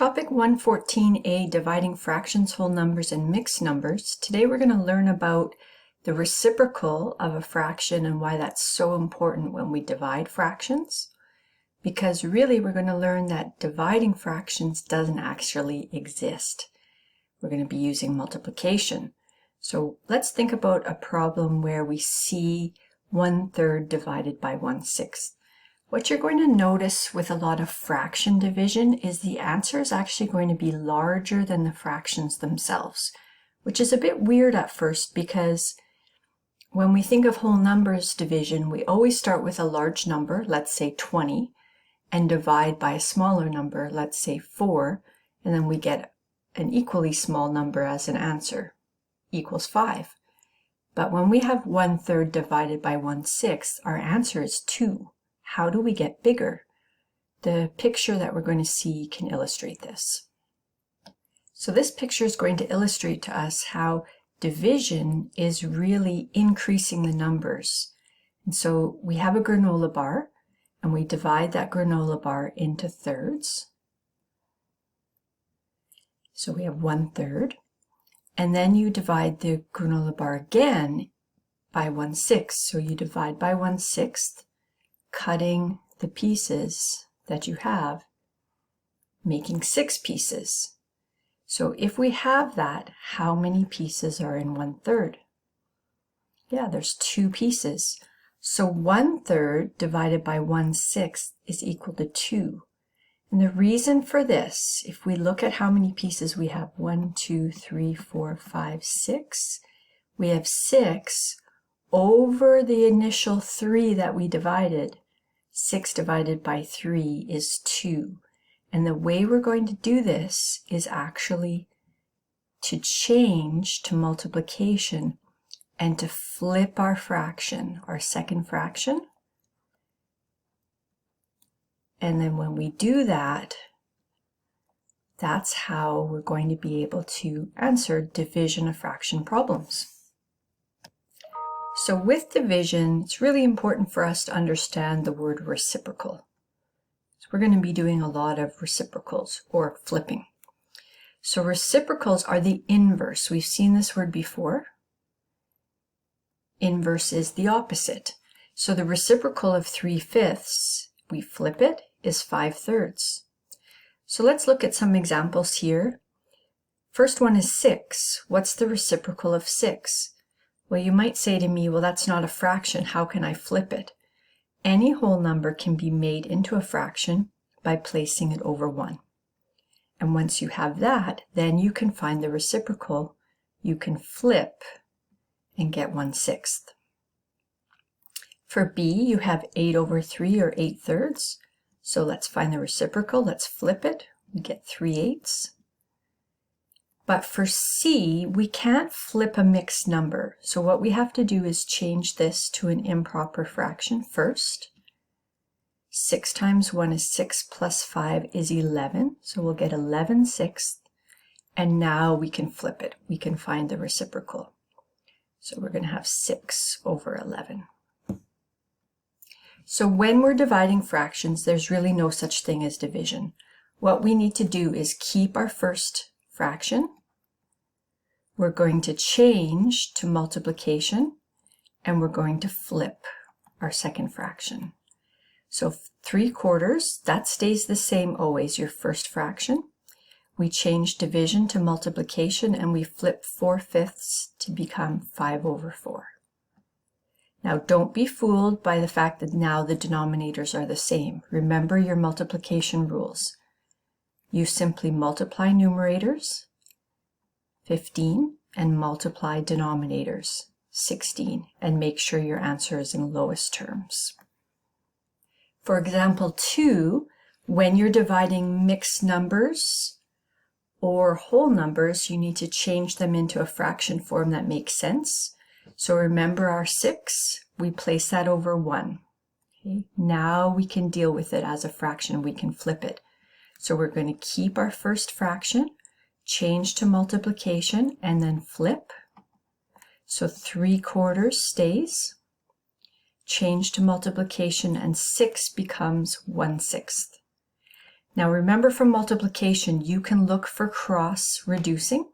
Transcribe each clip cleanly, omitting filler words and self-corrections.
Topic 114a, dividing fractions, whole numbers, and mixed numbers. Today we're going to learn about the reciprocal of a fraction and why that's so important when we divide fractions. Because really we're going to learn that dividing fractions doesn't actually exist. We're going to be using multiplication. So let's think about a problem where we see 1/3 divided by 1/6. What you're going to notice with a lot of fraction division is the answer is actually going to be larger than the fractions themselves, which is a bit weird at first because when we think of whole numbers division, we always start with a large number, let's say 20, and divide by a smaller number, let's say 4, and then we get an equally small number as an answer, equals 5. But when we have 1/3 divided by 1/6, our answer is 2. How do we get bigger? The picture that we're going to see can illustrate this. So this picture is going to illustrate to us how division is really increasing the numbers. And so we have a granola bar, and we divide that granola bar into thirds. So we have 1/3. And then you divide the granola bar again by 1/6. So you divide by 1/6. Cutting the pieces that you have, making 6 pieces. So if we have that, how many pieces are in 1/3? Yeah, there's 2 pieces. So 1/3 divided by 1/6 is equal to 2. And the reason for this, if we look at how many pieces we have, 1, 2, 3, 4, 5, 6, we have 6 over the initial 3 that we divided. 6 divided by 3 is 2. And the way we're going to do this is actually to change to multiplication and to flip our fraction, our second fraction. And then when we do that, that's how we're going to be able to answer division of fraction problems. So with division, it's really important for us to understand the word reciprocal. So we're going to be doing a lot of reciprocals or flipping. So reciprocals are the inverse. We've seen this word before. Inverse is the opposite. So the reciprocal of 3/5, we flip it, is 5/3. So let's look at some examples here. First one is 6. What's the reciprocal of 6? Well, you might say to me, well, that's not a fraction. How can I flip it? Any whole number can be made into a fraction by placing it over 1. And once you have that, then you can find the reciprocal. You can flip and get 1/6. For B, you have 8 over 3 or 8/3. So let's find the reciprocal. Let's flip it. We get 3/8. But for C, we can't flip a mixed number. So what we have to do is change this to an improper fraction first. 6 times 1 is 6 plus 5 is 11. So we'll get 11/6. And now we can flip it. We can find the reciprocal. So we're going to have 6 over 11. So when we're dividing fractions, there's really no such thing as division. What we need to do is keep our first fraction. We're going to change to multiplication, and we're going to flip our second fraction. So 3/4, that stays the same always, your first fraction. We change division to multiplication, and we flip 4/5 to become 5 over 4. Now don't be fooled by the fact that now the denominators are the same. Remember your multiplication rules. You simply multiply numerators, 15, and multiply denominators, 16, and make sure your answer is in lowest terms. For example 2, when you're dividing mixed numbers or whole numbers, you need to change them into a fraction form that makes sense. So remember our 6, we place that over 1. Okay? Now we can deal with it as a fraction, we can flip it. So we're going to keep our first fraction, change to multiplication, and then flip. So 3/4 stays, change to multiplication, and 6 becomes 1/6. Now remember, from multiplication, you can look for cross reducing.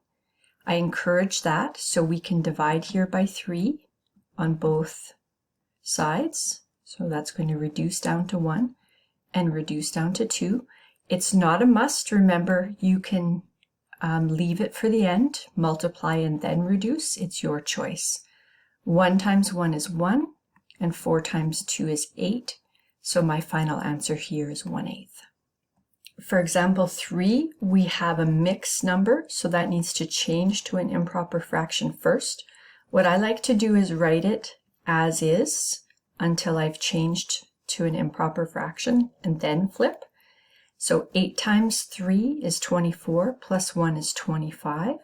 I encourage that, so we can divide here by 3 on both sides. So that's going to reduce down to 1 and reduce down to 2. It's not a must. Remember, you can leave it for the end, multiply and then reduce. It's your choice. 1 times 1 is 1, and 4 times 2 is 8. So my final answer here is 1/8. For example 3, we have a mixed number, so that needs to change to an improper fraction first. What I like to do is write it as is until I've changed to an improper fraction and then flip. So 8 times 3 is 24, plus 1 is 25.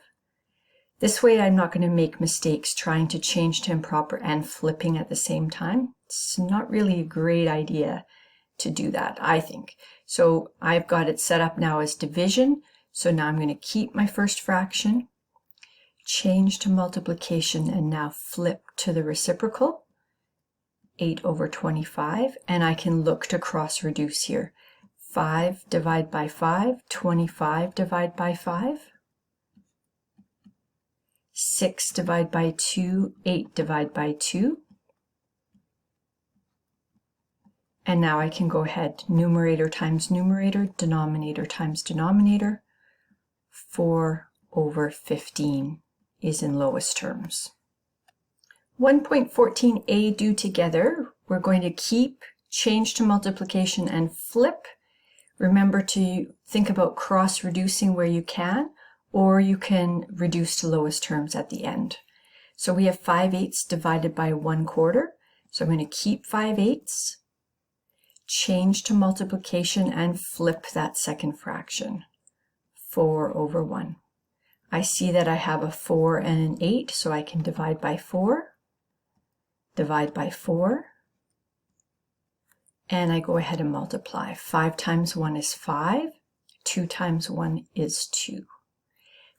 This way I'm not going to make mistakes trying to change to improper and flipping at the same time. It's not really a great idea to do that, I think. So I've got it set up now as division. So now I'm going to keep my first fraction, change to multiplication, and now flip to the reciprocal, 8 over 25, and I can look to cross reduce here. 5 divide by 5, 25 divide by 5. 6 divide by 2, 8 divide by 2. And now I can go ahead, numerator times numerator, denominator times denominator. 4 over 15 is in lowest terms. 1.14a do together. We're going to keep, change to multiplication, and flip. Remember to think about cross reducing where you can, or you can reduce to lowest terms at the end. So we have 5/8 divided by 1/4. So I'm going to keep 5/8, change to multiplication, and flip that second fraction, 4 over 1. I see that I have a 4 and an 8, so I can divide by 4, divide by 4, and I go ahead and multiply. 5 times 1 is 5, 2 times 1 is 2.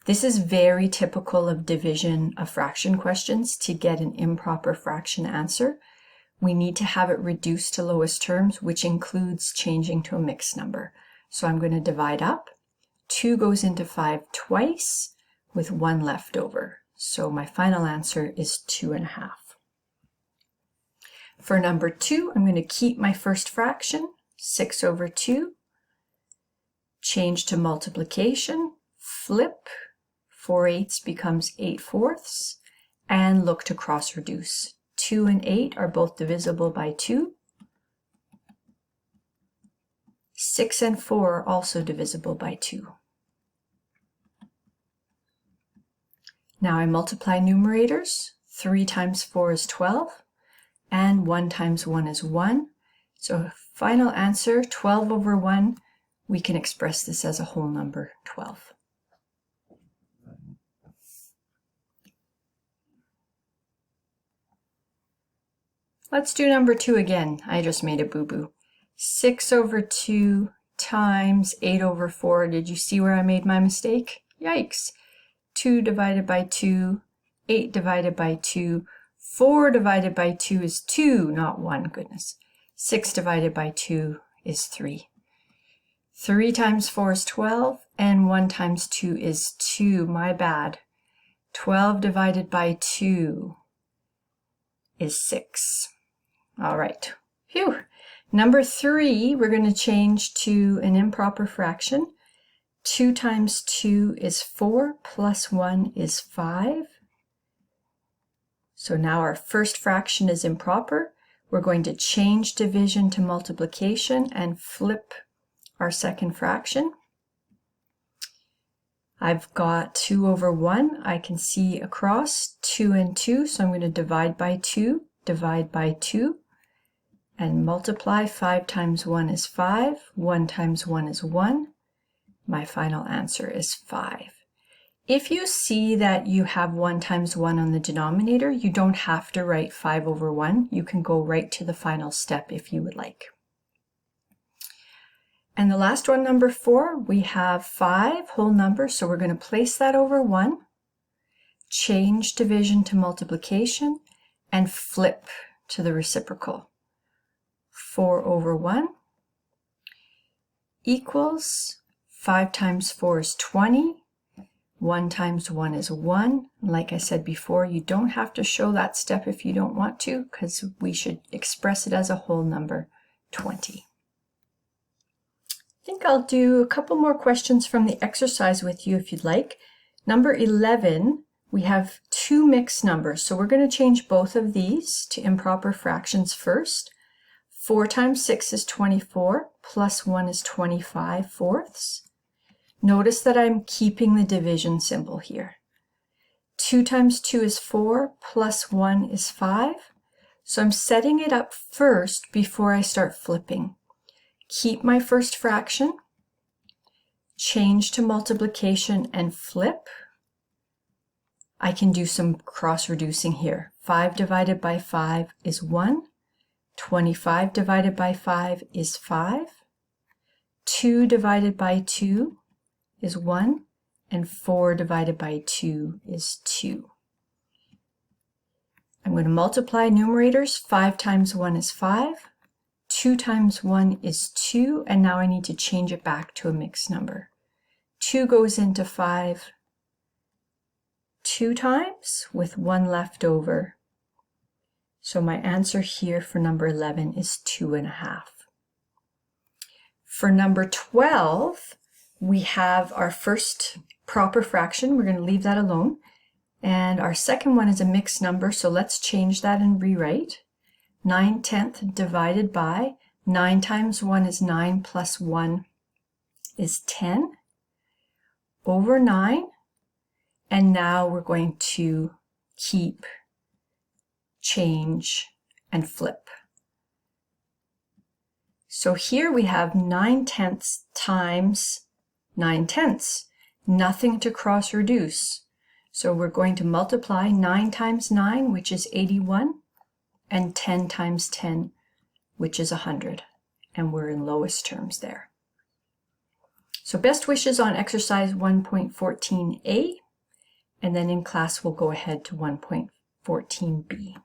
This is very typical of division of fraction questions. To get an improper fraction answer, we need to have it reduced to lowest terms, which includes changing to a mixed number. So I'm going to divide up. 2 goes into 5 twice, with 1 left over. So my final answer is 2.5. For number 2, I'm going to keep my first fraction, 6 over 2, change to multiplication, flip, 4/8 becomes 8/4, and look to cross reduce. 2 and 8 are both divisible by 2. 6 and 4 are also divisible by 2. Now I multiply numerators. 3 times 4 is 12, and 1 times 1 is 1. So final answer, 12 over 1. We can express this as a whole number, 12. Let's do number 2 again. I just made a boo-boo. 6 over 2 times 8 over 4. Did you see where I made my mistake? Yikes. 2 divided by 2, 8 divided by 2, 4 divided by 2 is 2, not 1, goodness. 6 divided by 2 is 3. 3 times 4 is 12, and 1 times 2 is 2, my bad. 12 divided by 2 is 6. All right, phew. Number 3, we're going to change to an improper fraction. 2 times 2 is 4, plus 1 is 5. So now our first fraction is improper. We're going to change division to multiplication and flip our second fraction. I've got 2 over 1. I can see across 2 and 2, so I'm going to divide by 2, divide by 2, and multiply. 5 times 1 is 5, 1 times 1 is 1. My final answer is 5. If you see that you have 1 times 1 on the denominator, you don't have to write 5 over 1. You can go right to the final step if you would like. And the last one, number 4, we have 5 whole numbers, so we're going to place that over 1, change division to multiplication, and flip to the reciprocal. 4 over 1. equals 5 times 4 is 20. 1 times 1 is 1. Like I said before, you don't have to show that step if you don't want to, because we should express it as a whole number, 20. I think I'll do a couple more questions from the exercise with you if you'd like. Number 11, we have two mixed numbers, so we're going to change both of these to improper fractions first. 4 times 6 is 24, plus 1 is 25 fourths. Notice that I'm keeping the division symbol here. 2 times 2 is 4, plus 1 is 5. So I'm setting it up first before I start flipping. Keep my first fraction, change to multiplication and flip. I can do some cross-reducing here. 5 divided by 5 is 1. 25 divided by 5 is 5. 2 divided by 2 is 1. And 4 divided by 2 is 2. I'm going to multiply numerators. 5 times 1 is 5. 2 times 1 is 2. And now I need to change it back to a mixed number. 2 goes into 5 2 times with 1 left over. So my answer here for number 11 is 2.5. For number 12, we have our first proper fraction. We're going to leave that alone. And our second one is a mixed number, so let's change that and rewrite. 9/10 divided by 9 times 1 is 9 plus 1 is 10 over 9. And now we're going to keep, change, and flip. So here we have 9/10 times 9/10. Nothing to cross reduce. So we're going to multiply 9 times 9, which is 81, and 10 times 10, which is 100. And we're in lowest terms there. So best wishes on exercise 1.14a, and then in class we'll go ahead to 1.14b.